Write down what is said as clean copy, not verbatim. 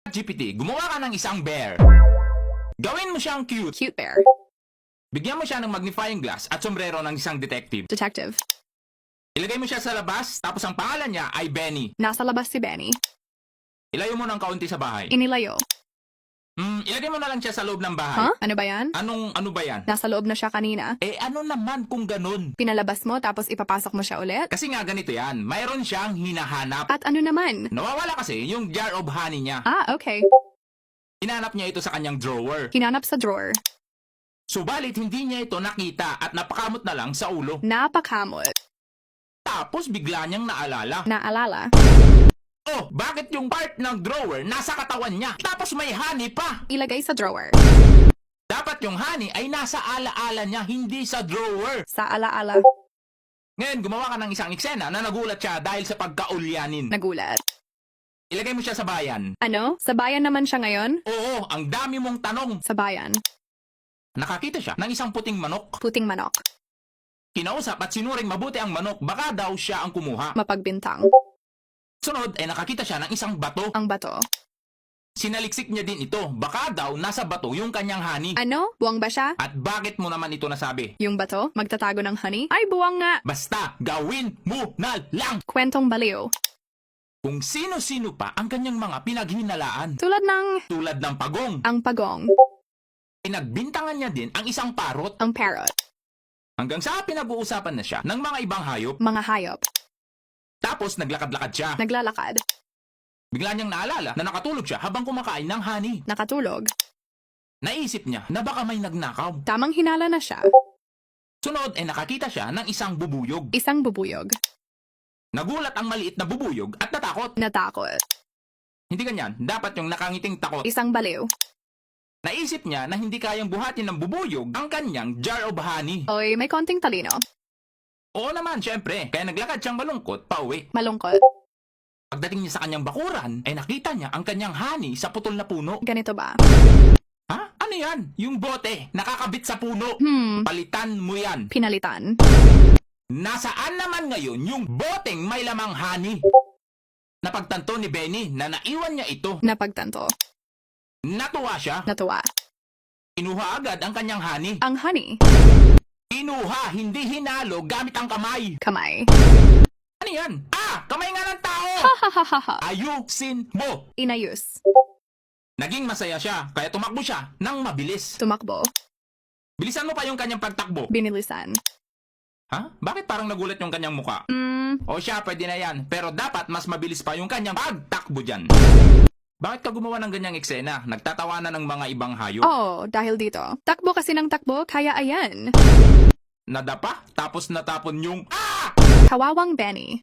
GPT, gumawa ka ng isang bear. Gawin mo siyang cute. Cute bear. Bigyan mo siya ng magnifying glass at sombrero ng isang detective. Detective. Ilagay mo siya sa labas, tapos ang pangalan niya ay Benny. Nasa labas si Benny. Ilayo mo ng kaunti sa bahay. Inilayo. Ilagay mo na lang siya sa loob ng bahay. Huh? Ano ba yan? Ano ba yan? Nasa loob na siya kanina. Ano naman kung ganun? Pinalabas mo tapos ipapasok mo siya ulit? Kasi nga ganito yan, mayroon siyang hinahanap. At ano naman? Nawawala kasi yung jar of honey niya. Okay. Hinanap niya ito sa kanyang drawer. Hinanap sa drawer. Subalit hindi niya ito nakita at napakamot na lang sa ulo. Napakamot. Tapos bigla niyang naalala. Naalala. Bakit yung part ng drawer nasa katawan niya? Tapos may honey pa. Ilagay sa drawer. Dapat yung honey ay nasa alaala niya, hindi sa drawer. Sa alaala. Ngayon, gumawa ka ng isang eksena na nagulat siya dahil sa pagkaulyanin. Nagulat. Ilagay mo siya sa bayan. Ano? Sa bayan naman siya ngayon? Oo, ang dami mong tanong. Sa bayan. Nakakita siya ng isang puting manok. Puting manok. Kinausap at sinuring mabuti ang manok, baka daw siya ang kumuha. Mapagbintang. Sunod ay nakakita siya ng isang bato. Ang bato. Sinaliksik niya din ito, baka daw nasa bato yung kanyang honey. Ano? Buwang ba siya? At bakit mo naman ito nasabi? Yung bato? Magtatago ng honey? Ay, buwang nga! Basta, gawin mo na lang! Kwentong baliw. Kung sino-sino pa ang kanyang mga pinaghinalaan. Tulad ng... Tulad ng pagong. Ang pagong. Pinagbintangan niya din ang isang parot. Ang parrot. Hanggang sa pinag-uusapan na siya ng mga ibang hayop. Mga hayop. Tapos naglakad-lakad siya. Naglalakad. Bigla niyang naalala na nakatulog siya habang kumakain ng honey. Nakatulog. Naisip niya na baka may nagnakaw. Tamang hinala na siya. Sunod ay nakakita siya ng isang bubuyog. Isang bubuyog. Nagulat ang maliit na bubuyog at natakot. Natakot. Hindi ganyan, dapat yung nakangiting takot. Isang baliw. Naisip niya na hindi kayang buhatin ng bubuyog ang kanyang jar of honey. Oy, may konting talino. Oo naman, syempre. Kaya naglakad siyang malungkot pauwi. Malungkot. Pagdating niya sa kanyang bakuran, ay nakita niya ang kanyang honey sa putol na puno. Ganito ba? Ha? Ano yan? Yung bote, nakakabit sa puno. Palitan mo yan. Pinalitan. Nasaan naman ngayon yung boteng may lamang honey? Napagtanto ni Benny na naiwan niya ito. Napagtanto. Natuwa siya. Natuwa. Kinuha agad ang kanyang honey. Ang honey. Kinuha, hindi hinalo gamit ang kamay. Kamay. Ano yan? Kamay nga ng tao! Ha ha ha ha ha. Ayusin mo! Inayos. Naging masaya siya, kaya tumakbo siya ng mabilis. Tumakbo. Bilisan mo pa yung kanyang pagtakbo. Binilisan. Ha? Bakit parang nagulat yung kanyang muka? O siya, pwede na yan. Pero dapat mas mabilis pa yung kanyang pagtakbo dyan. Bakit ka gumawa ng ganyang eksena? Nagtatawanan ng mga ibang hayop? Dahil dito. Takbo kasi ng takbo, kaya ayan. Nadapa, tapos natapon yung... Kawawang Benny.